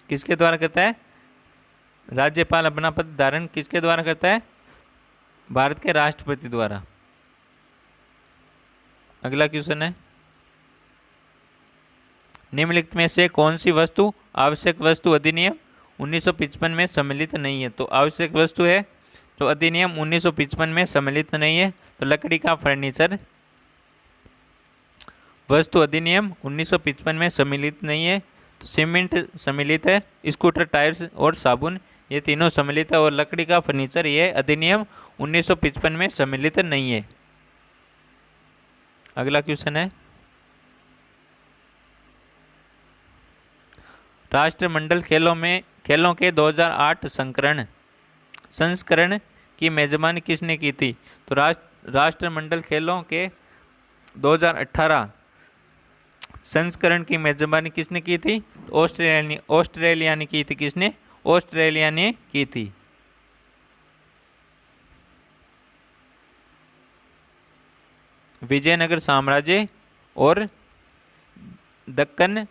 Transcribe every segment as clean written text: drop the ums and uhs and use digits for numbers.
किसके द्वारा करता है? राज्यपाल अपना पद धारण किसके द्वारा करता है? भारत के राष्ट्रपति द्वारा। अगला क्वेश्चन है, निम्नलिखित में से कौन सी वस्तु आवश्यक वस्तु अधिनियम 1955 में सम्मिलित नहीं है? तो आवश्यक वस्तु है तो अधिनियम 1955 में सम्मिलित नहीं है, तो लकड़ी का फर्नीचर वस्तु अधिनियम 1955 में सम्मिलित नहीं है। तो सीमेंट सम्मिलित है, स्कूटर, टायर्स और साबुन ये तीनों सम्मिलित है, और लकड़ी का फर्नीचर ये अधिनियम 1955 में सम्मिलित नहीं है। अगला क्वेश्चन है, राष्ट्रमंडल खेलों के 2008 संस्करण की मेजबानी किसने की थी? तो राष्ट्रमंडल खेलों के 2018 संस्करण की मेजबानी किसने की थी? तो ऑस्ट्रेलिया ने की थी। किसने? ऑस्ट्रेलिया ने की थी। विजयनगर साम्राज्य और दक्कन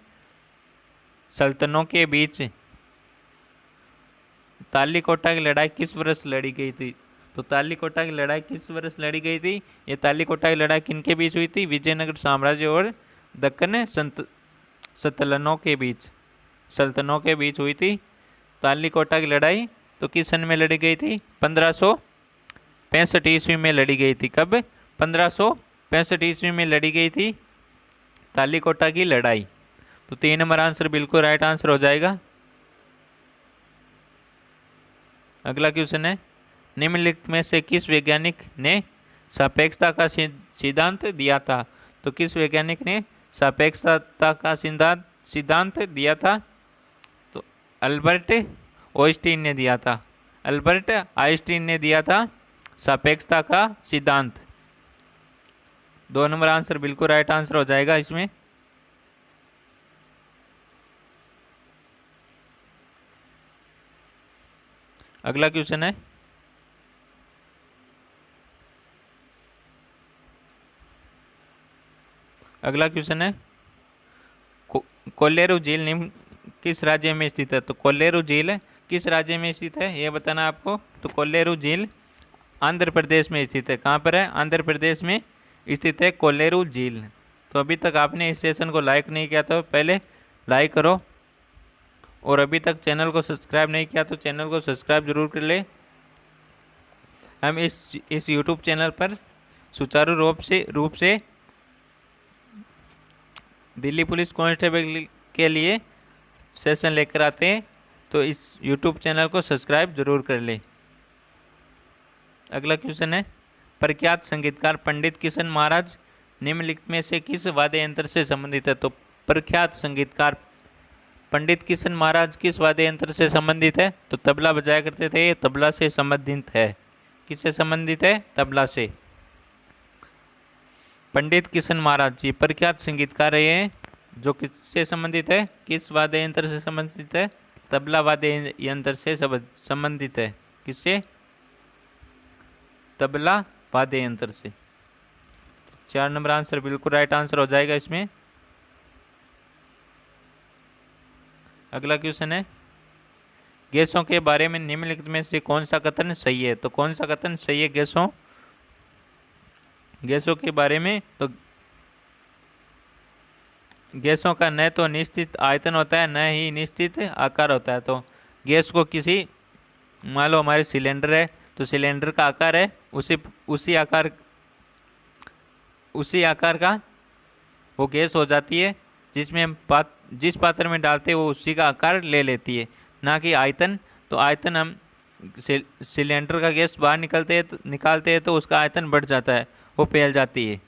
सल्तनतों के बीच तालीकोटा की लड़ाई किस वर्ष लड़ी गई थी? तो तालीकोटा की लड़ाई किस वर्ष लड़ी गई थी? ये तालीकोटा की लड़ाई किनके बीच हुई थी? विजयनगर साम्राज्य और दक्कन सल्तनतों के बीच हुई थी तालीकोटा की लड़ाई। तो किस सन में लड़ी गई थी? 1565 ईस्वी में लड़ी गई थी। कब? 1565 ईस्वी में लड़ी गई थी तालीकोटा की लड़ाई। तो 3 नंबर आंसर बिल्कुल राइट आंसर हो जाएगा। अगला क्वेश्चन है, निम्नलिखित में से किस वैज्ञानिक ने सापेक्षता का सिद्धांत दिया था? तो किस वैज्ञानिक ने सापेक्षता का सिद्धांत दिया था? तो अल्बर्ट आइंस्टीन ने दिया था। अल्बर्ट आइंस्टीन ने दिया था सापेक्षता का सिद्धांत। 2 नंबर आंसर बिल्कुल राइट आंसर हो जाएगा इसमें। अगला क्वेश्चन है, कोल्लेरू झील निम्न किस राज्य में स्थित है? तो कोल्लेरू झील किस राज्य में स्थित है ये बताना आपको। तो कोल्लेरू झील आंध्र प्रदेश में स्थित है। कहाँ पर है? आंध्र प्रदेश में स्थित है कोल्लेरू झील। तो अभी तक आपने इस सेशन को लाइक नहीं किया तो पहले लाइक करो, और अभी तक चैनल को सब्सक्राइब नहीं किया तो चैनल को सब्सक्राइब जरूर कर ले। हम इस यूट्यूब चैनल पर सुचारू रूप से दिल्ली पुलिस कांस्टेबल के लिए सेशन लेकर आते हैं, तो इस यूट्यूब चैनल को सब्सक्राइब जरूर कर ले। अगला क्वेश्चन है, प्रख्यात संगीतकार पंडित किशन महाराज निम्नलिखित में से किस वाद्य यंत्र से संबंधित है? तो प्रख्यात संगीतकार पंडित किशन महाराज किस वाद्य यंत्र से संबंधित है? तो तबला बजाया करते थे। तबला से संबंधित है। किससे संबंधित है? तबला से। पंडित किशन महाराज जी प्रख्यात संगीतकार है, जो किससे संबंधित है? किस वाद्य यंत्र से संबंधित है? तबला वाद्य यंत्र से संबंधित है। किससे? तबला वाद्य यंत्र से। 4 नंबर आंसर बिल्कुल राइट आंसर हो जाएगा इसमें। अगला क्वेश्चन है, गैसों के बारे में निम्नलिखित में से कौन सा कथन सही है? तो कौन सा कथन सही है गैसों के बारे में? तो गैसों का न तो निश्चित आयतन होता है, न ही निश्चित आकार होता है। तो गैस को किसी, मान लो हमारे सिलेंडर है, तो सिलेंडर का आकार है उसी आकार का वो गैस हो जाती है, जिसमें हम जिस पात्र में डालते हैं वो उसी का आकार ले लेती है, ना कि आयतन। तो आयतन हम सिलेंडर का गैस बाहर निकालते हैं तो उसका आयतन बढ़ जाता है, वो फैल जाती है,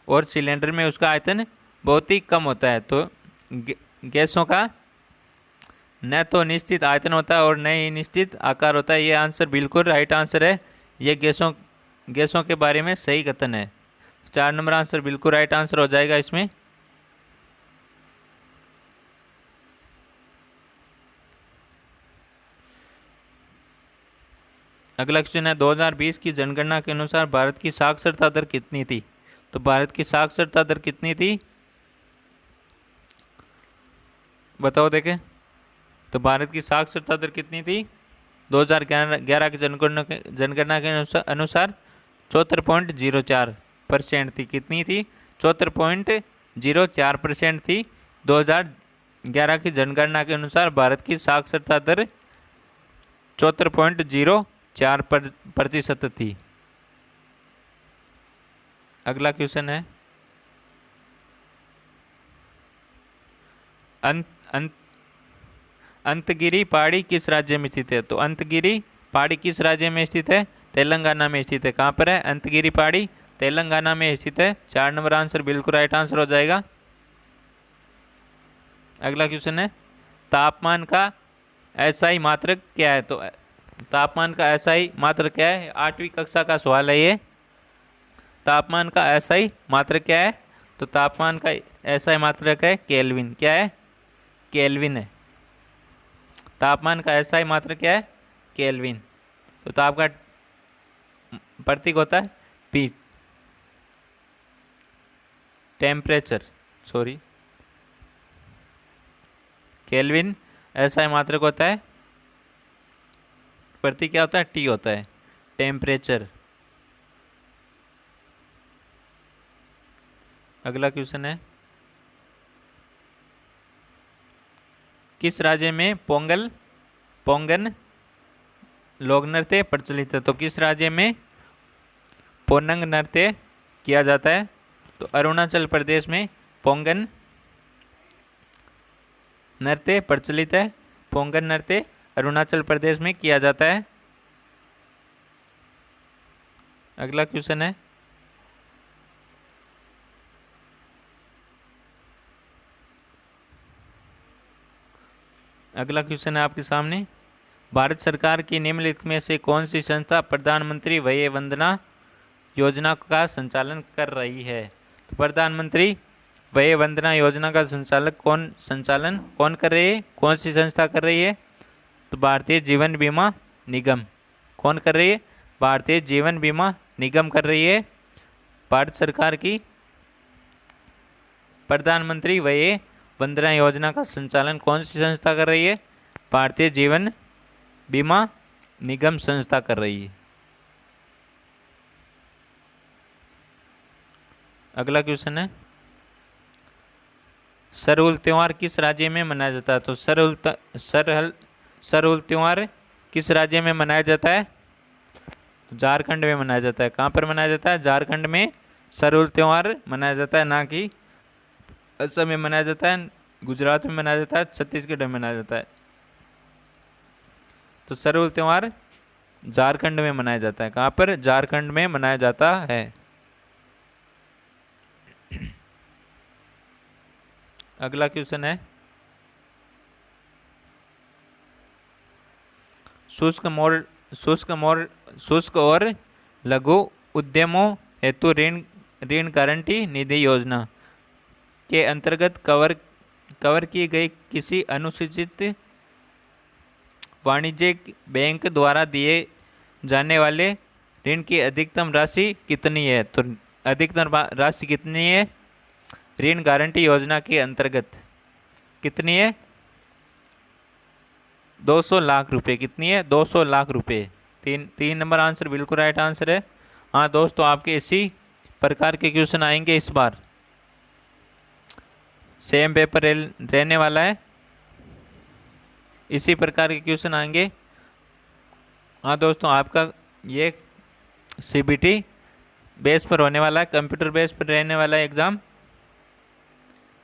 और सिलेंडर में उसका आयतन बहुत ही कम होता है। तो गैसों का न तो निश्चित आयतन होता है और न ही निश्चित आकार होता है। ये आंसर बिल्कुल राइट आंसर है। ये गैसों के बारे में सही कथन है। 4 नंबर आंसर बिल्कुल राइट आंसर हो जाएगा इसमें। अगला क्वेश्चन है, 2020 की जनगणना के अनुसार भारत की साक्षरता दर कितनी थी? तो भारत की साक्षरता दर कितनी थी? बताओ देखें। तो भारत की साक्षरता दर कितनी थी 2011 की जनगणना के अनुसार 74.04% थी। कितनी थी? 74.04% थी। 2011 की जनगणना के अनुसार भारत की साक्षरता दर 74.04% थी। अगला क्वेश्चन है अंतगिरी पहाड़ी किस राज्य में स्थित है? तो अंतगिरी पहाड़ी किस राज्य में स्थित है? तेलंगाना में स्थित है। कहाँ पर है अंतगिरी पहाड़ी? तेलंगाना में स्थित है। 4 नंबर आंसर बिल्कुल राइट आंसर हो जाएगा। अगला क्वेश्चन है तापमान का एसआई मात्रक क्या है? तो तापमान का एसआई मात्रक क्या है? 8वीं कक्षा का सवाल है ये। तापमान का एसआई मात्रक क्या है? तो तापमान का एसआई मात्रक है केल्विन। क्या है? केल्विन है। तापमान का एसआई मात्रक क्या है? केल्विन। तो ताप का प्रतीक होता है P. Temperature sorry kelvin SI मात्रक होता है, प्रतीक क्या होता है? टी होता है। टेम्परेचर। अगला क्वेश्चन है किस राज्य में पोंगन लोक नृत्य प्रचलित है? तो किस राज्य में पोंगन नृत्य किया जाता है? तो अरुणाचल प्रदेश में पोंगन नृत्य प्रचलित है। पोंगन नृत्य अरुणाचल प्रदेश में किया जाता है। अगला क्वेश्चन है आपके सामने भारत सरकार की निम्नलिखित में से कौन सी संस्था प्रधानमंत्री वय वंदना योजना का संचालन कर रही है? तो प्रधानमंत्री वय वंदना योजना का संचालन कौन कर रही है? कौन सी संस्था कर रही है? तो भारतीय जीवन बीमा निगम। कौन कर रही है? भारतीय जीवन बीमा निगम कर रही है। भारत सरकार की प्रधानमंत्री वय वंदना योजना का संचालन कौन सी संस्था कर रही है? भारतीय जीवन बीमा निगम संस्था कर रही है। अगला क्वेश्चन है सरहुल त्यौहार किस राज्य में मनाया जाता है? तो सरहुल त्यौहार किस राज्य में मनाया जाता है? तो झारखंड में मनाया जाता है। कहाँ पर मनाया जाता है? झारखंड में सरहुल त्यौहार मनाया जाता है, ना कि असम में मनाया जाता है, गुजरात में मनाया जाता है, छत्तीसगढ़ में मनाया जाता है। तो सरहुल त्यौहार झारखंड में मनाया जाता है। कहाँ पर? झारखंड में मनाया जाता है। अगला क्वेश्चन है शुष्क और लघु उद्यमों हेतु ऋण गारंटी निधि योजना के अंतर्गत कवर की गई किसी अनुसूचित वाणिज्यिक बैंक द्वारा दिए जाने वाले ऋण की अधिकतम राशि कितनी है? तो अधिकतम राशि कितनी है ऋण गारंटी योजना के अंतर्गत? कितनी है? 200 लाख रुपए। कितनी है? 200 लाख रुपए। तीन नंबर आंसर बिल्कुल राइट आंसर है। हाँ दोस्तों, आपके इसी प्रकार के क्वेश्चन आएंगे इस बार। सेम पेपर रहने वाला है, इसी प्रकार के क्वेश्चन आएंगे। हाँ दोस्तों, आपका ये सीबीटी बेस पर होने वाला है, कंप्यूटर बेस पर रहने वाला है एग्ज़ाम।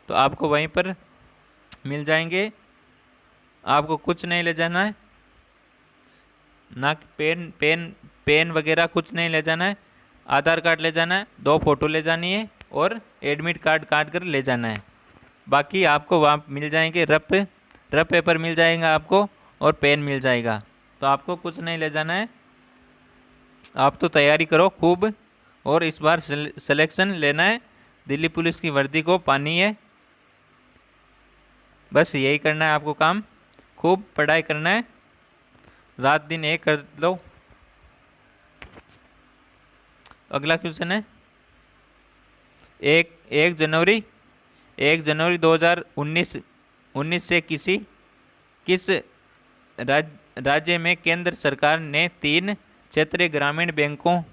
तो आपको वहीं पर मिल जाएंगे। आपको कुछ नहीं ले जाना है, ना पेन वगैरह कुछ नहीं ले जाना है। आधार कार्ड ले जाना है, 2 फोटो ले जानी है और एडमिट कार्ड काट कर ले जाना है। बाकी आपको वहाँ मिल जाएंगे रफ पेपर मिल जाएगा आपको, और पेन मिल जाएगा। तो आपको कुछ नहीं ले जाना है। आप तो तैयारी करो खूब, और इस बार सिलेक्शन लेना है, दिल्ली पुलिस की वर्दी को पानी है। बस यही करना है आपको काम, खूब पढ़ाई करना है, रात दिन एक कर लो। अगला क्वेश्चन है 1 जनवरी 2019 से किस राज्य में केंद्र सरकार ने 3 क्षेत्रीय ग्रामीण बैंकों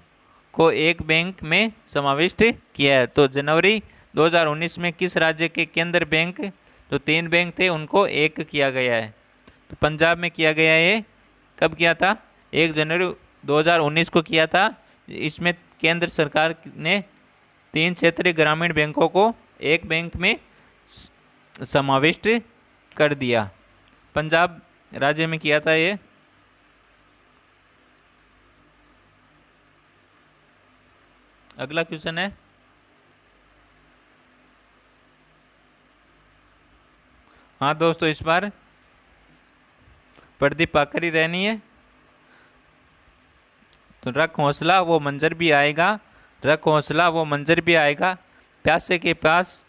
को एक बैंक में समाविष्ट किया है? तो जनवरी 2019 में किस राज्य के केंद्र बैंक, जो 3 बैंक थे, उनको एक किया गया है? तो पंजाब में किया गया है। ये कब किया था? 1 जनवरी 2019 को किया था। इसमें केंद्र सरकार ने 3 क्षेत्रीय ग्रामीण बैंकों को एक बैंक में समाविष्ट कर दिया। पंजाब राज्य में किया था ये। अगला क्वेश्चन है, हाँ दोस्तों, इस बार प्रदीप पाकर ही रहनी है। तो रख हौसला वो मंजर भी आएगा, रख हौसला वो मंजर भी आएगा, प्यासे के पास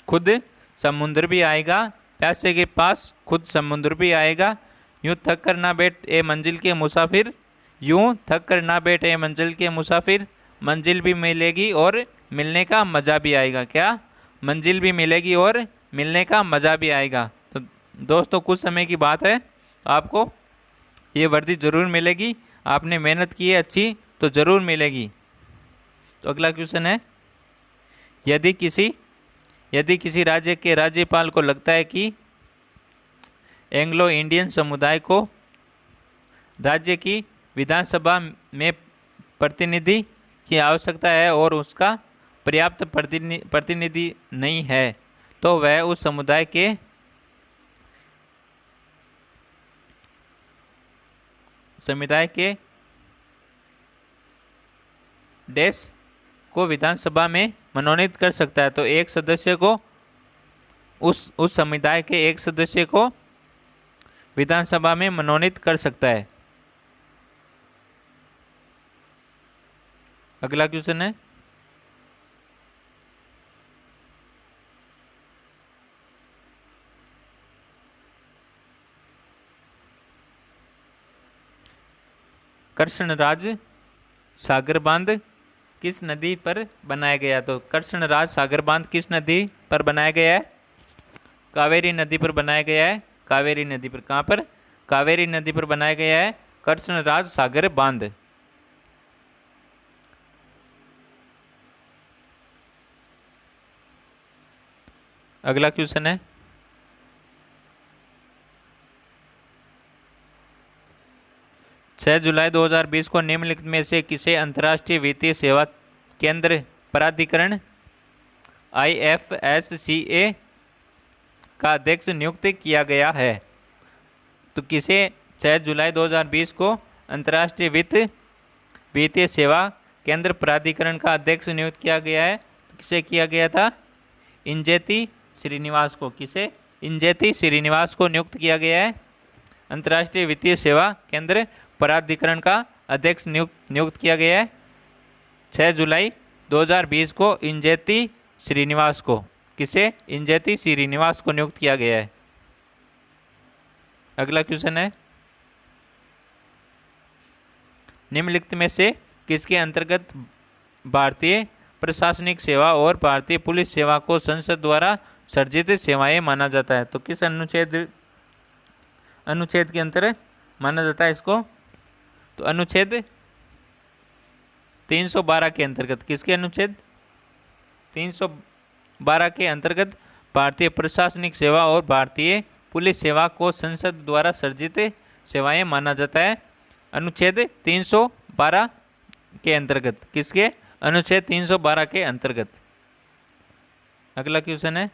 खुद समुद्र भी आएगा, प्यासे के पास खुद समुद्र भी आएगा। यूं थक कर ना बैठ ए मंजिल के मुसाफिर, यूं थक कर ना बैठ ए मंजिल के मुसाफिर, मंजिल भी मिलेगी और मिलने का मज़ा भी आएगा। क्या? मंजिल भी मिलेगी और मिलने का मज़ा भी आएगा। तो दोस्तों कुछ समय की बात है, आपको ये वर्दी ज़रूर मिलेगी। आपने मेहनत की है अच्छी तो ज़रूर मिलेगी। तो अगला क्वेश्चन है, यदि किसी राज्य के राज्यपाल को लगता है कि एंग्लो इंडियन समुदाय को राज्य की विधानसभा में प्रतिनिधि की आवश्यकता है और उसका पर्याप्त प्रतिनिधि नहीं है, तो वह उस समुदाय के देश को विधानसभा में मनोनीत कर सकता है। तो एक सदस्य को उस समुदाय के एक सदस्य को विधानसभा में मनोनीत कर सकता है। अगला क्वेश्चन है, कृष्णराज सागर बांध किस नदी पर बनाया गया? तो कृष्णराज सागर बांध किस नदी पर बनाया गया है? कावेरी नदी पर बनाया गया है। कावेरी नदी पर। कहाँ पर? कावेरी नदी पर बनाया गया है कृष्णराज सागर बांध। अगला क्वेश्चन है, जुलाई 2020 को निम्नलिखित में से किसे अंतर्राष्ट्रीय वित्तीय सेवा केंद्र प्राधिकरण IFSCA का अध्यक्ष नियुक्त किया गया है? तो किसे 6 जुलाई 2020 को अंतर्राष्ट्रीय वित्तीय सेवा केंद्र प्राधिकरण का अध्यक्ष नियुक्त किया गया है? तो किसे किया गया था? इंजेती श्रीनिवास को। किसे? इंजेती श्रीनिवास को नियुक्त किया गया है अंतर्राष्ट्रीय वित्तीय सेवा केंद्र प्राधिकरण का अध्यक्ष नियुक्त किया गया है 6 जुलाई 2020 को इंजेती श्रीनिवास को। किसे? इंजेती श्रीनिवास को नियुक्त किया गया है। अगला क्वेश्चन है, निम्नलिखित में से किसके अंतर्गत भारतीय प्रशासनिक सेवा और भारतीय पुलिस सेवा को संसद द्वारा सर्जित सेवाएं माना जाता है? तो किस अनुच्छेद के अंतर माना जाता है इसको? तो अनुच्छेद 312 के अंतर्गत। किसके अनुच्छेद? 312 के अंतर्गत भारतीय प्रशासनिक सेवा और भारतीय पुलिस सेवा को संसद द्वारा सर्जित सेवाएं माना जाता है अनुच्छेद 312 के अंतर्गत। किसके? अनुच्छेद 312 के अंतर्गत। अगला क्वेश्चन है,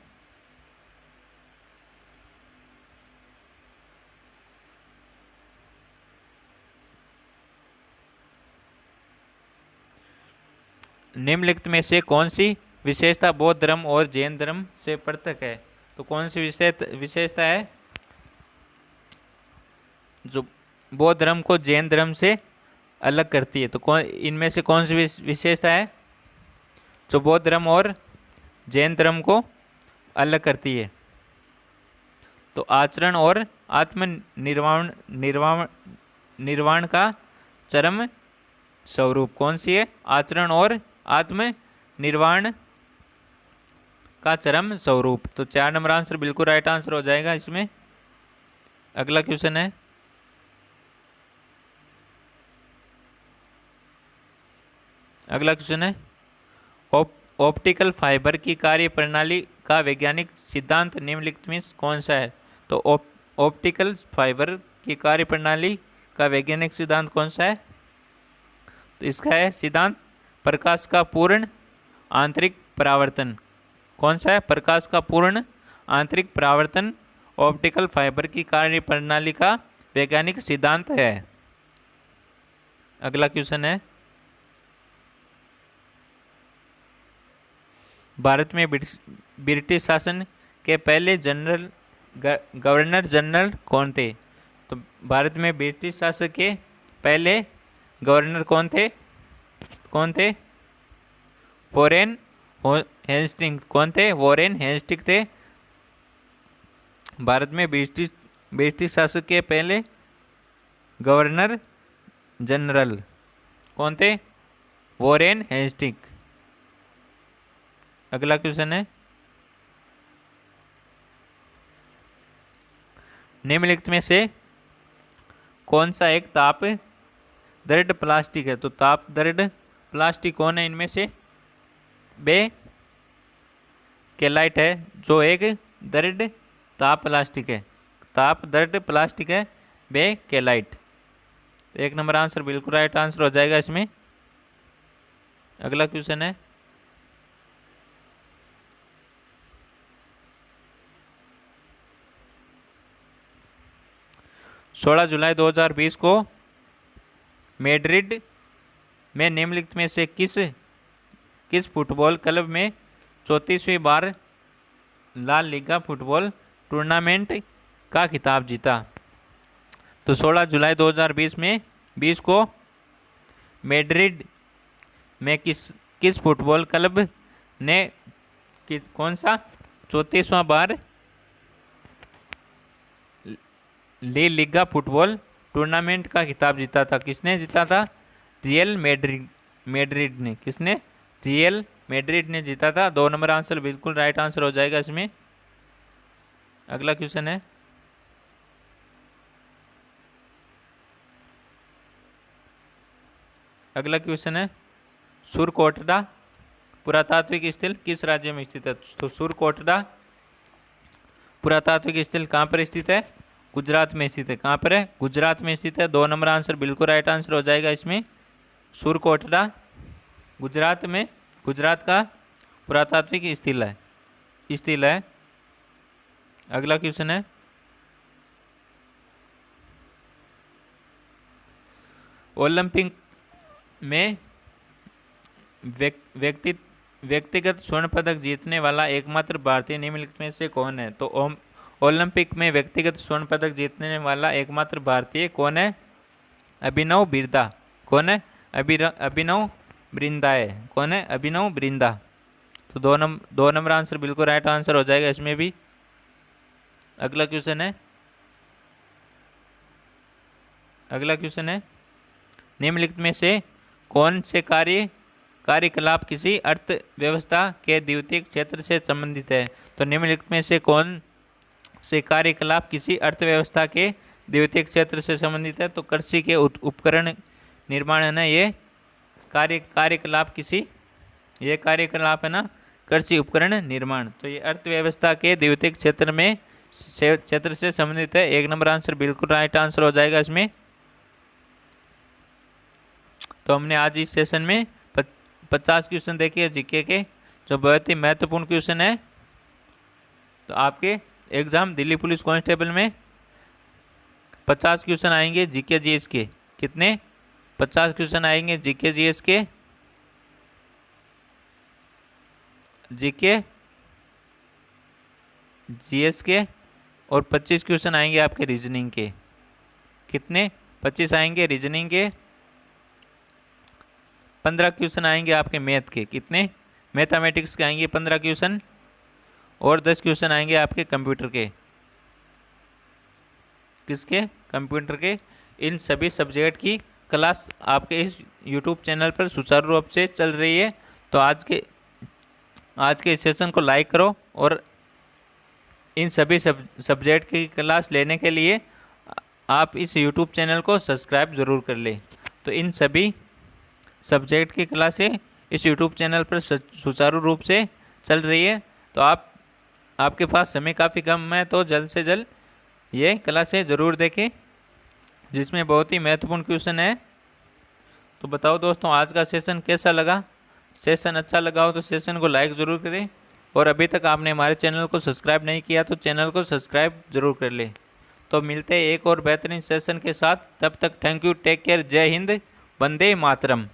निम्नलिखित में से कौन सी विशेषता बौद्ध धर्म और जैन धर्म से पृथक है? तो कौन सी विशेषता है जो बौद्ध धर्म को जैन धर्म से अलग करती है? तो कौन इनमें से कौन सी विशेषता है जो बौद्ध धर्म और जैन धर्म को अलग करती है? तो आचरण और आत्म निर्वाण का चरम स्वरूप। कौन सी है? आचरण और आत्म निर्वाण का चरम स्वरूप। तो 4 नंबर आंसर बिल्कुल राइट आंसर हो जाएगा इसमें। अगला क्वेश्चन है, अगला क्वेश्चन है, ऑप्टिकल फाइबर की कार्य प्रणाली का वैज्ञानिक सिद्धांत निम्नलिखित में कौन सा है? तो ऑप्टिकल फाइबर की कार्य प्रणाली का वैज्ञानिक सिद्धांत कौन सा है? तो इसका है सिद्धांत प्रकाश का पूर्ण आंतरिक परावर्तन। कौन सा है? प्रकाश का पूर्ण आंतरिक परावर्तन ऑप्टिकल फाइबर की कार्य प्रणाली का वैज्ञानिक सिद्धांत है। अगला क्वेश्चन है, भारत में ब्रिटिश शासन के पहले गवर्नर जनरल कौन थे? तो भारत में ब्रिटिश शासन के पहले गवर्नर कौन थे? Warren Hasting. कौन थे? वॉरेन हेस्टिंग थे। भारत में ब्रिटिश शासक के पहले गवर्नर जनरल कौन थे? Warren Hasting. अगला क्वेश्चन है, निम्नलिखित में से कौन सा एक ताप दर्द प्लास्टिक है? तो ताप दर्द प्लास्टिक कौन है इनमें से? केलाइट है, जो एक दर्द ताप प्लास्टिक है। ताप दर्द प्लास्टिक है केलाइट। तो 1 नंबर आंसर बिल्कुल राइट आंसर हो जाएगा इसमें। अगला क्वेश्चन है, सोलह जुलाई 2020 को मैड्रिड में निम्नलिखित में से किस फुटबॉल क्लब में 34वीं बार ला लीगा फुटबॉल टूर्नामेंट का खिताब जीता? तो 16 जुलाई 2020 में 20 को मैड्रिड में किस फुटबॉल क्लब ने कौन सा 34वां बार ला लीगा फुटबॉल टूर्नामेंट का खिताब जीता था? किसने जीता था? रियल मैड्रिड ने। किसने? रियल मैड्रिड ने जीता था। 2 नंबर आंसर बिल्कुल राइट आंसर हो जाएगा इसमें। अगला क्वेश्चन है, अगला क्वेश्चन है, सुरकोटडा पुरातात्विक स्थल किस राज्य में स्थित है? तो सुरकोटडा पुरातात्विक स्थल कहाँ पर स्थित है? गुजरात में स्थित है। कहाँ पर है? गुजरात में स्थित है। 2 नंबर आंसर बिल्कुल राइट आंसर हो जाएगा इसमें। सुरकोटडा गुजरात में, गुजरात का पुरातात्विक स्थल है। अगला क्वेश्चन है, ओलंपिक में व्यक्तिगत स्वर्ण पदक जीतने वाला एकमात्र भारतीय निम्नलिखित में से कौन है? तो ओलंपिक में व्यक्तिगत स्वर्ण पदक जीतने वाला एकमात्र भारतीय कौन है? अभिनव बिंद्रा। कौन है? अभिनव बिंद्रा है। कौन है? अभिनव बिंद्रा। तो 2 नंबर आंसर बिल्कुल राइट आंसर हो जाएगा इसमें भी। अगला क्वेश्चन है, निम्नलिखित में से कौन से कार्यकलाप किसी अर्थव्यवस्था के द्वितीयक क्षेत्र से संबंधित है? तो निम्नलिखित में से कौन से कार्यकलाप किसी अर्थव्यवस्था के द्वितीयक क्षेत्र से संबंधित है? तो कृषि के उपकरण निर्माण है ना, ये कार्यकलाप है ना, कृषि उपकरण निर्माण। तो ये अर्थव्यवस्था के द्वितीयक क्षेत्र से संबंधित है। 1 नंबर आंसर बिल्कुल राइट आंसर हो जाएगा इसमें। तो हमने आज इस सेशन में 50 क्वेश्चन देखे हैं जीके के, जो बहुत ही महत्वपूर्ण क्वेश्चन है। तो आपके एग्जाम दिल्ली पुलिस कांस्टेबल में 50 क्वेश्चन आएंगे जीके जीएस के। कितने? 50 क्वेश्चन आएंगे जीके जीएस के, जीके जीएस के, और 25 क्वेश्चन आएंगे आपके रीजनिंग के। कितने? 25 आएंगे रीजनिंग के। 15 क्वेश्चन आएंगे आपके मैथ के। कितने? मैथमेटिक्स के आएंगे 15 क्वेश्चन, और 10 क्वेश्चन आएंगे आपके कंप्यूटर के। किसके? कंप्यूटर के। इन सभी सब्जेक्ट की क्लास आपके इस यूट्यूब चैनल पर सुचारू रूप से चल रही है। तो आज के इस सेशन को लाइक करो, और इन सभी सब्जेक्ट की क्लास लेने के लिए आप इस यूट्यूब चैनल को सब्सक्राइब ज़रूर कर लें। तो इन सभी सब्जेक्ट की क्लासें इस यूट्यूब चैनल पर सुचारू रूप से चल रही है। तो आपके पास समय काफ़ी कम है, तो जल्द से जल्द ये क्लासें ज़रूर देखें, जिसमें बहुत ही महत्वपूर्ण क्वेश्चन है। तो बताओ दोस्तों, आज का सेशन कैसा लगा? सेशन अच्छा लगा हो तो सेशन को लाइक ज़रूर करें, और अभी तक आपने हमारे चैनल को सब्सक्राइब नहीं किया तो चैनल को सब्सक्राइब ज़रूर कर लें। तो मिलते हैं एक और बेहतरीन सेशन के साथ, तब तक थैंक यू, टेक केयर, जय हिंद, वंदे मातरम।